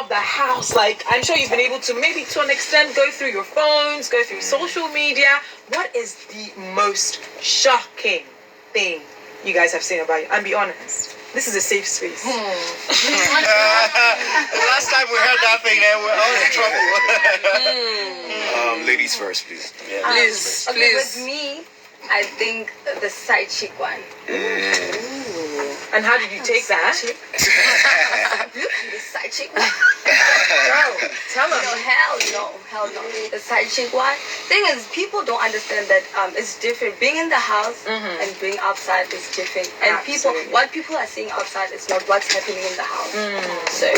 the house. Like, I'm sure you've been able to, maybe to an extent, go through your phones, go through social media. What is the most shocking thing you guys have seen about you? And be honest. This is a safe space. The last time we heard that thing, then we're all in trouble. Ladies first, please. Yeah. Please. With me, I think the side chick one. And how did you take that? The side chick one. Girl, tell them. Hell no. The side chick one. Thing is, people don't understand that it's different. Being in the house and being outside is different. And what people are seeing outside is not what's happening in the house. So.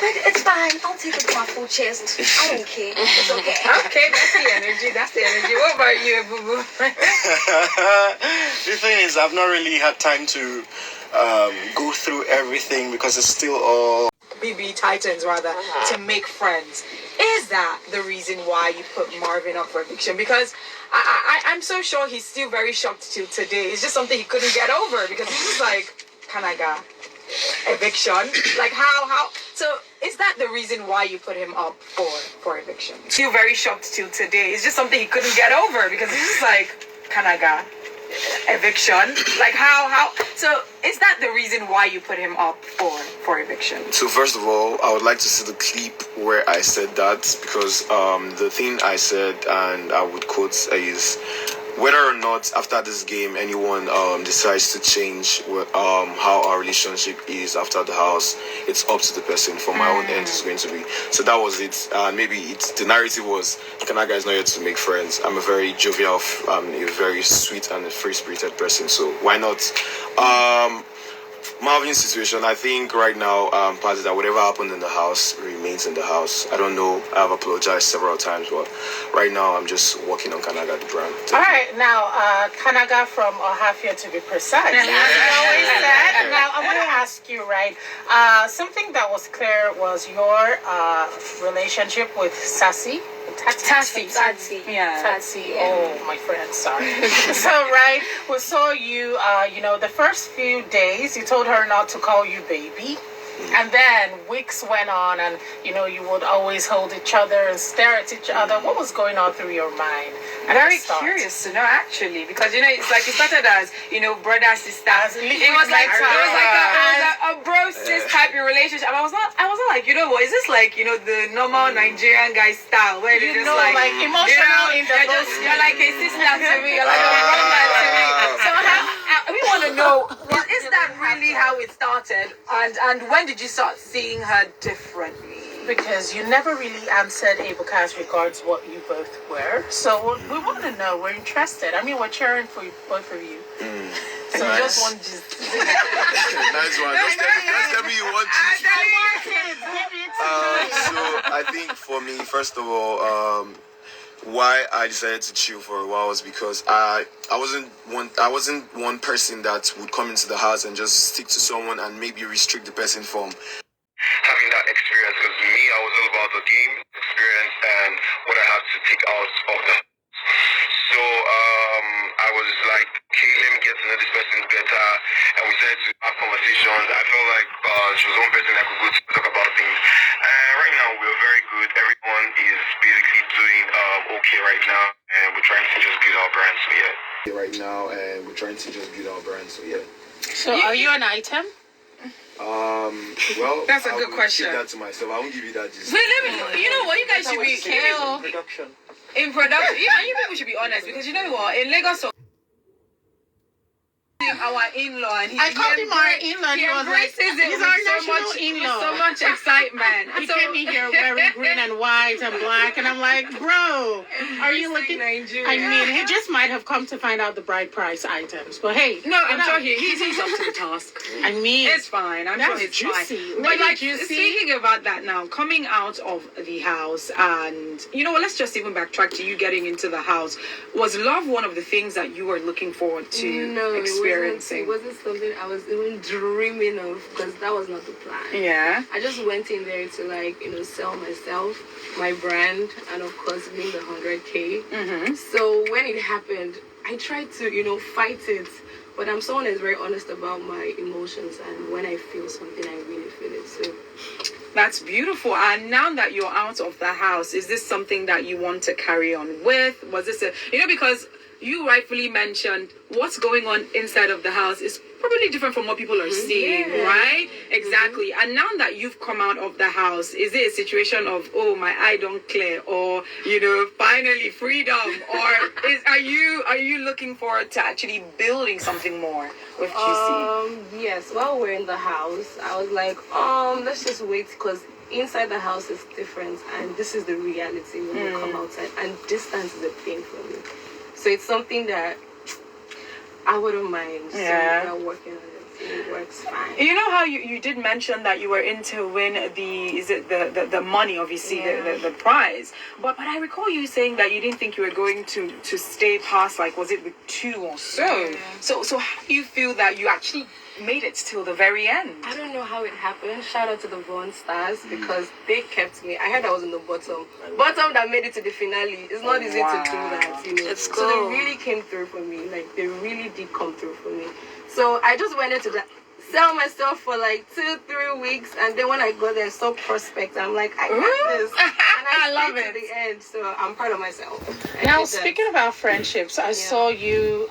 But it's fine. I'll take it to my full chest. I don't care. It's okay. Okay, that's the energy. What about you, Boo Boo? The thing is, I've not really had time to go through everything because it's still all bbtitans rather, to make friends. Is that the reason why you put Marvin up for eviction? Because I'm so sure he's still very shocked till today. It's just something he couldn't get over because he's just like, Kanaga, eviction? Like how? So is that the reason why you put him up for eviction? Still very shocked till today. It's just something he couldn't get over because he's just like, Kanaga, eviction? Like how? So is that the reason why you put him up for eviction? So first of all, I would like to see the clip where I said that, because the thing I said, and I would quote, is whether or not after this game anyone decides to change how our relationship is after the house, it's up to the person. For my own end, it's going to be. So that was it. Maybe the narrative was, Kanaga is not here to make friends. I'm a very jovial, a very sweet and a free-spirited person. So why not? Marvin's situation, I think right now, part is that whatever happened in the house remains in the house. I don't know. I've apologized several times, but right now I'm just working on Kanaga, the brand. All right, now Kanaga from Ohafia, to be precise. As you always said. Now I want to ask you, right? Something that was clear was your relationship with Sassy. Tatsy. Yeah. Tatsy. Oh, my friend, sorry. So, right, we saw you, the first few days, you told her not to call you baby. And then weeks went on and, you would always hold each other and stare at each other. What was going on through your mind? I'm very curious to know, actually, because, it's like it started as, brother, sister. It was like a bro-sis type of relationship. I was not like, what, is this like, the normal Nigerian guy style where they're just like emotional you're like a sister to me, you're like a brother to me. So we want to know, is that really how it started? And when did you start seeing her differently? Because you never really answered Ebuka as regards what you both were. So we want to know. We're interested. I mean, we're cheering for both of you. So nice. just one gist. Nice one. Just tell me you want gist. So I think for me, first of all, why I decided to chill for a while was because I wasn't one person that would come into the house and just stick to someone and maybe restrict the person from having that experience. Because me, I was all about the game experience and what I had to take out of the. So I was like, okay, let me get to know this person better, and we started to have conversations. I felt like she was one person I could go to talk about things. And right now we're very good. Everyone is basically doing okay right now, and we're trying to just build our brand. So yeah. Right now, and we're trying to just build our brand. So yeah. So are you an item? Well, that's a good question. Keep that to myself. I won't give you that. Wait, let me. You know what? You guys should be in production. You people should be honest, because you know what? In Lagos, our in-law, and I called him our in-law. He embraces it he's with our so national much in-law. so much excitement. He came in here wearing green and white and black, and I'm like, bro, are you looking? Nigeria? I mean, he just might have come to find out the bride price items, but hey, no, I'm sure he's up to the task. I mean, it's fine. I'm sure it's juicy. fine. But like, speaking about that now, coming out of the house, and let's just even backtrack to you getting into the house. Was love one of the things that you were looking forward to experiencing? It wasn't something I was even dreaming of, because that was not the plan. Yeah. I just went in there to sell myself, my brand, and of course win the 100K. Mm-hmm. So when it happened, I tried to fight it, but I'm someone that's very honest about my emotions, and when I feel something, I really feel it. So That's beautiful. And now that you're out of the house, is this something that you want to carry on with? Was this because you rightfully mentioned what's going on inside of the house is probably different from what people are seeing, right? Exactly. And now that you've come out of the house, is it a situation of, oh, my eye don't clear, or finally freedom, or are you looking forward to actually building something more with GC? Yes. While we're in the house, I was like, let's just wait, because inside the house is different, and this is the reality when you come outside, and distance is a thing for me. So it's something that I wouldn't mind. So we're working on it. It works fine. You know how you did mention that you were in to win the money, obviously, the prize. But I recall you saying that you didn't think you were going to stay past, like, was it with 2 or so? Yeah. So how do you feel that you actually made it till the very end? I don't know how it happened. Shout out to the Vaughn Stars, because they kept me. I heard I was in the bottom that made it to the finale. It's not easy to do that, It's cool. So they really came through for me. Like, they really did come through for me. So I just went into sell myself for like 2-3 weeks, and then when I got there, so prospect, I'm like, I got this, and I love it to the end. So I'm proud of myself. Now, speaking about friendships, I saw you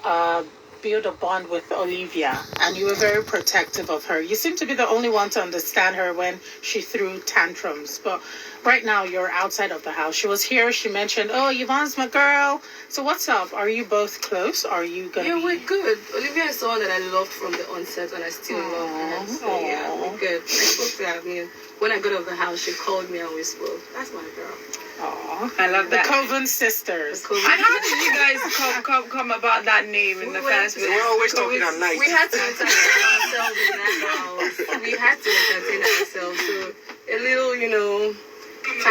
build a bond with Olivia, and you were very protective of her. You seem to be the only one to understand her when she threw tantrums. But right now, you're outside of the house. She was here. She mentioned, "Oh, Yvonne's my girl." So what's up? Are you both close? Are you gonna? Yeah, we're good. Olivia is someone that I loved from the onset, and I still love her. So yeah, we're good. I spoke to her. I mean, when I got out of the house, she called me and we spoke. That's my girl. Oh, I love that. The Coven sisters. And how did you guys come about that name in the first place? We're always talking at night. We had to entertain ourselves in that house. We had to entertain ourselves. So a little,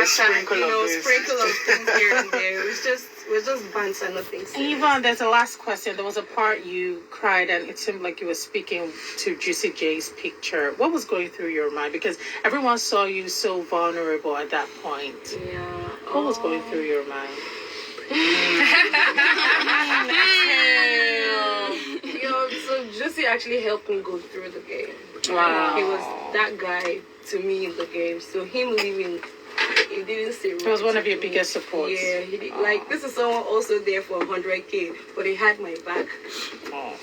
sprinkle of things here and there. It was just banter, nothing serious. Yvonne, there's a last question. There was a part you cried, and it seemed like you were speaking to Juicy J's picture. What was going through your mind? Because everyone saw you so vulnerable at that point. Yeah. What was going through your mind? So Juicy actually helped me go through the game. Wow. He was that guy to me in the game. So him leaving, it didn't say right. He was one of your biggest supports. Yeah, he did. Like, this is someone also there for 100K, but he had my back.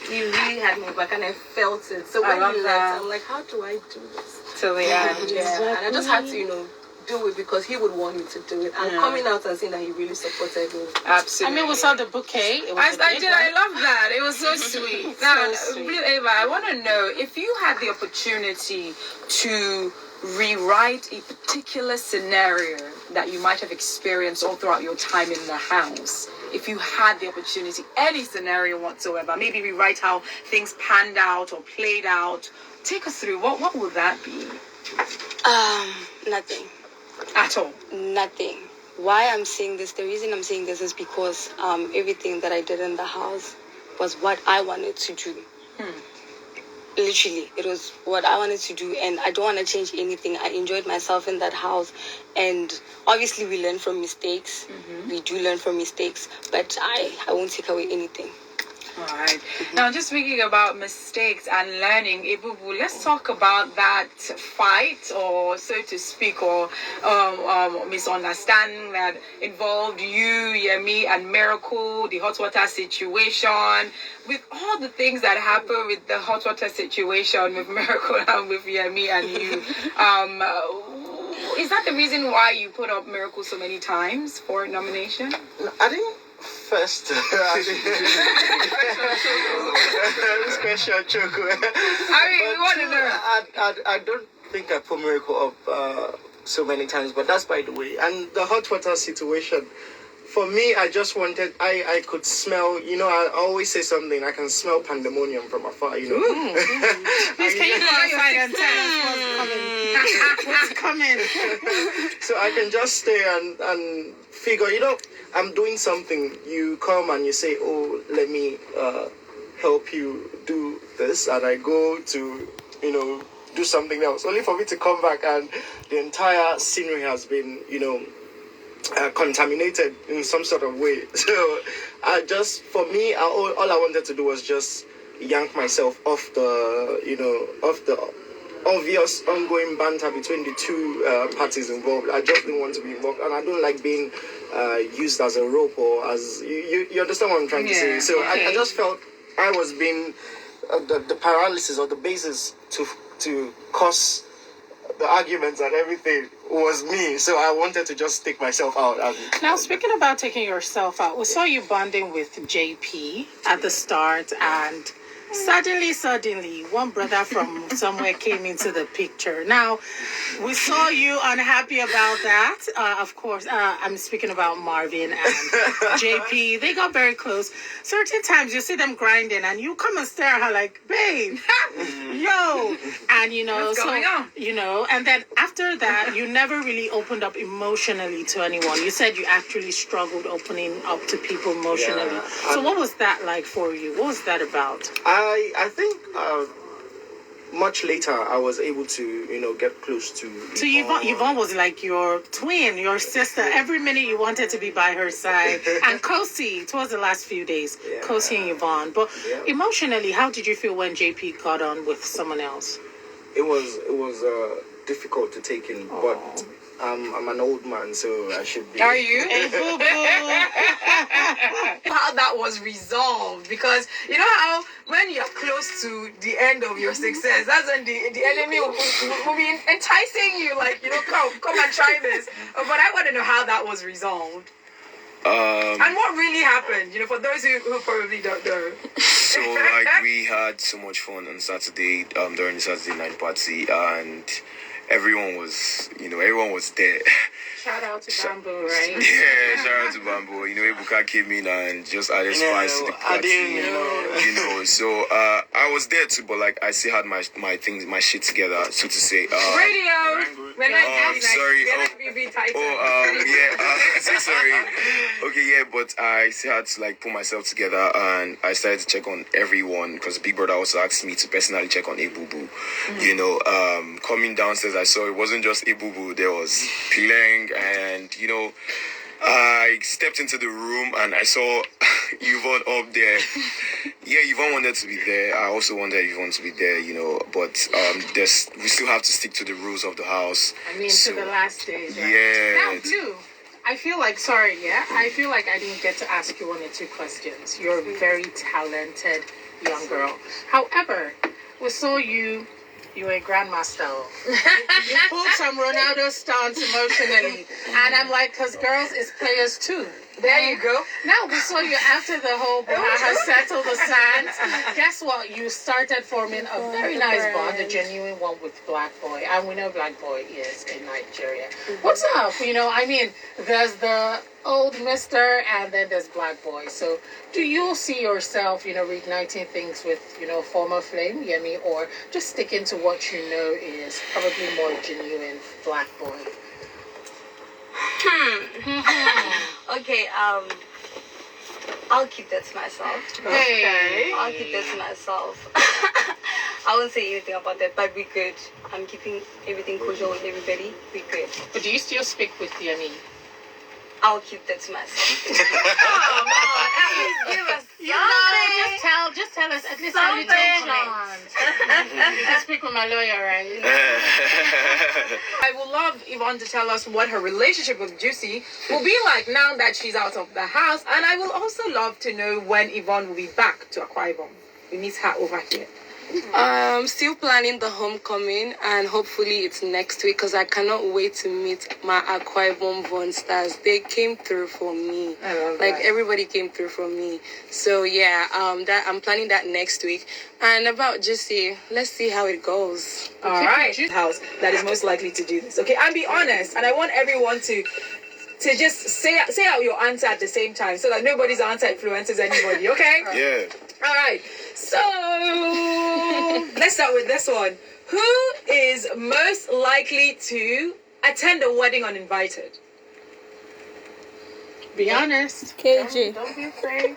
He really had my back, and I felt it. So when he left, I'm like, how do I do this? Till the end. Yeah, and I just had to, do it because he would want me to do it. And coming out and saying that he really supported me. Absolutely. I mean, we saw the bouquet. It was I love that. It was so sweet. Now, Blueaiva, I want to know, if you had the opportunity to rewrite a particular scenario that you might have experienced all throughout your time in the house, if you had the opportunity, any scenario whatsoever, maybe rewrite how things panned out or played out, take us through, what would that be? Nothing. At all? Nothing. Why I'm saying this, the reason I'm saying this is because everything that I did in the house was what I wanted to do. Literally, it was what I wanted to do, and I don't want to change anything. I enjoyed myself in that house, and obviously we learn from mistakes. We do learn from mistakes, but I won't take away anything. All right. Now, just speaking about mistakes and learning, Ibubu, let's talk about that fight, or so to speak, or misunderstanding that involved you, Yemi, and Miracle, the hot water situation. With all the things that happened with the hot water situation with Miracle and with Yemi and you, is that the reason why you put up Miracle so many times for nomination? I think first, this question, Choco. I mean, we want to know. I don't think I put Miracle up so many times, but that's by the way. And the hot water situation, for me, I just wanted, I could smell, I always say something, I can smell pandemonium from afar, Please, can you go outside and tell us what's coming? So I can just stay and figure, I'm doing something. You come and you say, oh, let me help you do this. And I go to, do something else. Only for me to come back and the entire scenery has been, contaminated in some sort of way. So for me, all I wanted to do was just yank myself off the, obvious ongoing banter between the two parties involved. I just didn't want to be involved, and I don't like being used as a rope or as you understand what I'm trying to say. So I just felt I was being the paralysis or the basis to cause the arguments and everything was me. So I wanted to just take myself out. Now, speaking about taking yourself out, we saw you bonding with JP at the start, and suddenly, one brother from somewhere came into the picture. Now, we saw you unhappy about that. Of course, I'm speaking about Marvin and JP. They got very close. Certain times you see them grinding, and you come and stare at her like, babe, yo. And, what's going on? And then after that, you never really opened up emotionally to anyone. You said you actually struggled opening up to people emotionally. Yeah, so what was that like for you? What was that about? I think much later I was able to get close to. So Yvonne was like your twin, your sister. Every minute you wanted to be by her side. And Khosi, towards the last few days, Khosi and Yvonne. But emotionally, how did you feel when JP got on with someone else? It was difficult to take in, but I'm an old man, so I should be. Are you? Hey, boo-boo. How that was resolved, because you know how when you're close to the end of your success, that's when the enemy will be enticing you, like, come and try this. But I want to know how that was resolved. And what really happened, for those who probably don't know. So, we had so much fun on Saturday, during the Saturday night party, and everyone was there. Shout out to Bamboo, right? Yeah, shout out to Bamboo. Ebuka came in and just added spice to the party. So I was there too, but I still had my things, my shit together, so to say. Radio. When sorry. So sorry. Okay, yeah, but I still had to put myself together, and I started to check on everyone because Big Brother also asked me to personally check on Ebubu. Coming downstairs, I saw it wasn't just Ebubu. There was Pileng, and I stepped into the room and I saw Yvonne up there. Yeah, Yvonne wanted to be there. I also wanted Yvonne to be there, but we still have to stick to the rules of the house. I mean, to the last stage, right? Yeah. Now, Blue, I feel like I didn't get to ask you one or two questions. You're a very talented young girl. However, we saw you were a grandmaster. You pulled some Ronaldo stunts emotionally. And I'm like, because girls is players too. There you go. Now we saw you after the whole has settled the sands. Guess what? You started forming a very nice bond, a genuine one with Blaqboi. And we know Blaqboi is in Nigeria. What's up? There's the old mister and then there's Blaqboi. So do you see yourself, reigniting things with, former flame, Yemi, or just sticking to what you know is probably more genuine Blaqboi? Okay, I'll keep that to myself. Hey. I'll keep that to myself. I won't say anything about that, but we good. I'm keeping everything casual with everybody. We good. But do you still speak with Yemi? I'll keep that to myself. Come on, at least give us just tell us at least how you You can speak with my lawyer, right? I would love Yvonne to tell us what her relationship with Juicy will be like now that she's out of the house. And I will also love to know when Yvonne will be back to Akwa Ibom. We miss her over here. Still planning the homecoming, and hopefully it's next week because I cannot wait to meet my Akwa Ibom Von stars. They came through for me. I love that. Everybody came through for me. So yeah, that I'm planning that next week. And about Juicy, let's see how it goes. All right. House that is most likely to do this. Okay, and be honest. And I want everyone to just say out your answer at the same time so that nobody's answer influences anybody. Okay? Yeah. All right. So let's start with this one. Who is most likely to attend a wedding uninvited? Be honest. KG. Don't be afraid.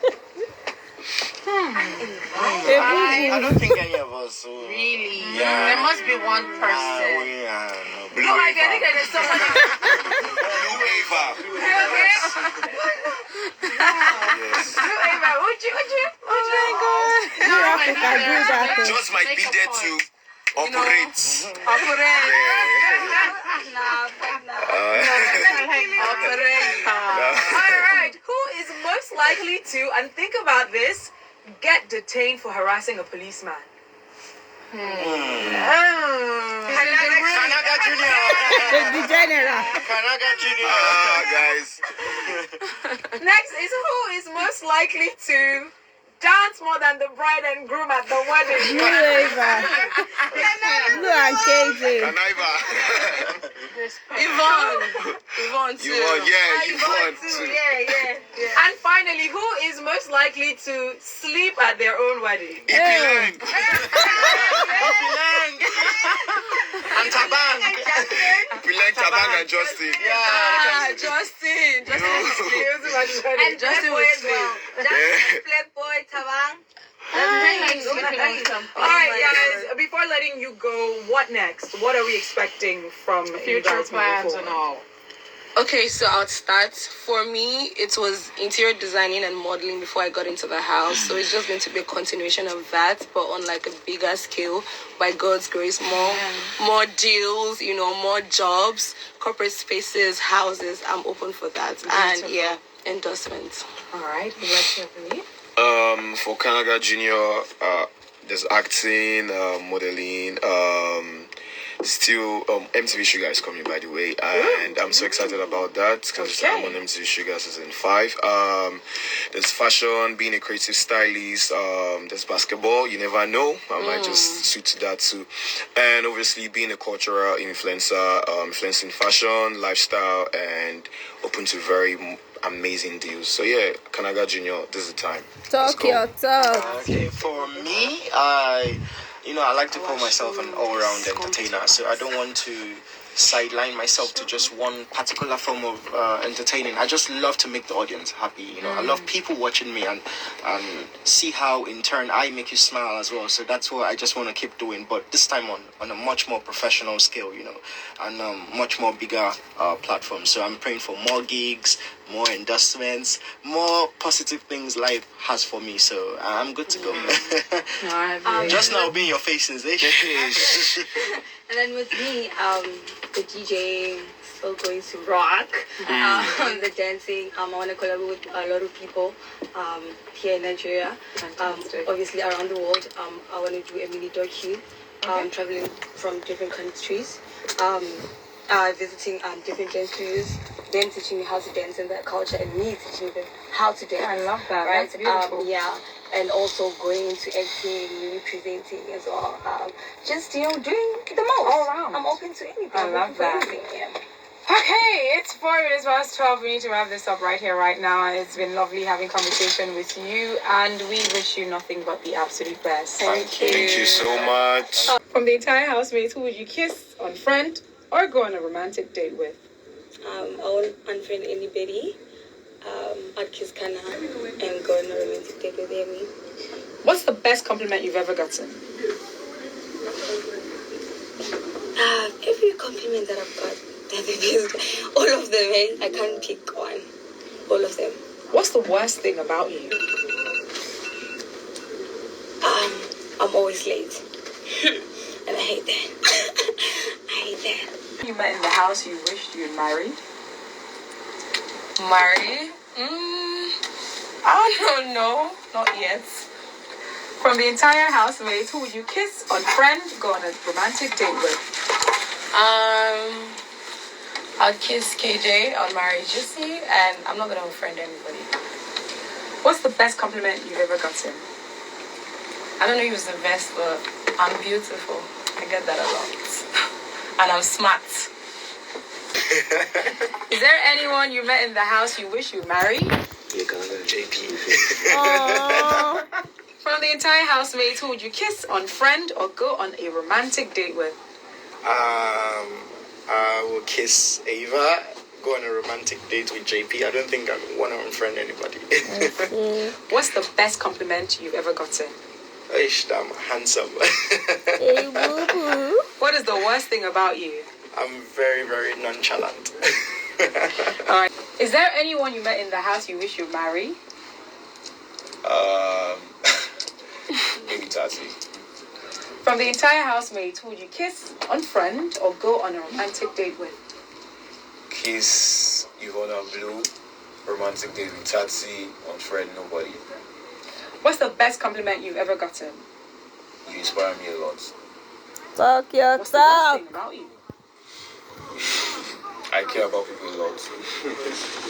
I don't think any of us. Really? Yeah. There must be one person. I get it. There's someone. Blueaiva. Yes. Blueaiva, would you? Just might be there to operate. Operate. All right. Who is most likely to, and think about this, get detained for harassing a policeman? Kanaga Junior. The general. Kanaga Junior. Guys. Next is who is most likely to dance more than the bride and groom at the wedding? Blueaiva. Blue and KJ. Kanaga. Yvonne too. Yvonne, yeah, Yvonne too. too. Yeah. And finally, who is most likely to sleep at their own wedding? Ipilang. And Tabang. Ipilang, Tabang, and Justin. Justin. And Justin was sleep. Blaqboi, Tabang. All right, guys. Before letting you go, what next? What are we expecting from you Future guys moving plans and forward? all. Okay, so I'll start. For me, it was interior designing and modeling before I got into the house. So it's just going to be a continuation of that, but on like a bigger scale. By God's grace, more deals, more jobs, corporate spaces, houses. I'm open for that. And yeah, endorsements. All right, we'd like to hear from you. For Kanaga Junior, there's acting, modeling, still MTV Sugar is coming, by the way, and I'm so excited about that because I'm on MTV Sugar season 5. There's fashion, being a creative stylist, there's basketball, you never know, I might just suit to that too, and obviously being a cultural influencer, influencing fashion, lifestyle, and open to very amazing deals. So yeah, Kanaga Junior, this is the time. Talk your talk. Okay, for me, I like to call myself an all-round entertainer. So I don't want to sideline myself to just one particular form of entertaining. I just love to make the audience happy. I love people watching me and see how in turn I make you smile as well. So that's what I just want to keep doing, but this time on a much more professional scale, and much more bigger platform. So I'm praying for more gigs, more endorsements, more positive things life has for me. So I'm good to go. Just now being your faces, eh? And then with me, the DJ still going to rock. The dancing, I want to collaborate with a lot of people here in Nigeria. Obviously around the world. I want to do a mini docu, traveling from different countries, visiting different dance studios, them teaching me how to dance in that culture, and me teaching them how to dance. I love that. Right? That's beautiful. And also going into acting, maybe presenting as well. Just doing the most. All around. I'm open to anything. I love that. Yeah. Okay, it's 4 minutes past 12. We need to wrap this up right here, right now. It's been lovely having conversation with you, and we wish you nothing but the absolute best. Thank you so much. From the entire housemates, who would you kiss, unfriend, or go on a romantic date with? I won't unfriend anybody. I'd kiss Kanaga and go on a romantic date with Yemi. What's the best compliment you've ever gotten? Every compliment that I've got, all of them, I can't pick one. All of them. What's the worst thing about you? I'm always late. And I hate that. I hate that. You met in the house you wished you'd married? Marry? I don't know. Not yet. From the entire housemates, who would you kiss, unfriend, go on a romantic date with? I'll kiss KJ, I'll marry Juicy, and I'm not gonna unfriend anybody. What's the best compliment you've ever gotten? I don't know if it's the best, but I'm beautiful. I get that a lot. And I'm smart. Is there anyone you met in the house you wish you married? JP. From the entire housemates, who would you kiss, unfriend, or go on a romantic date with? I will kiss Ava, go on a romantic date with JP. I don't think I want to unfriend anybody. What's the best compliment you've ever gotten? I'm handsome. What is the worst thing about you? I'm very, very nonchalant. All right. Is there anyone you met in the house you wish you married? Maybe Tati. From the entire housemates, who would you kiss, unfriend, or go on a romantic date with? Kiss Yvonne and Blue. Romantic date with Tatsi. Unfriend nobody. What's the best compliment you've ever gotten? You inspire me a lot. Talk your What's the best talk. thing about you? I care about people a lot.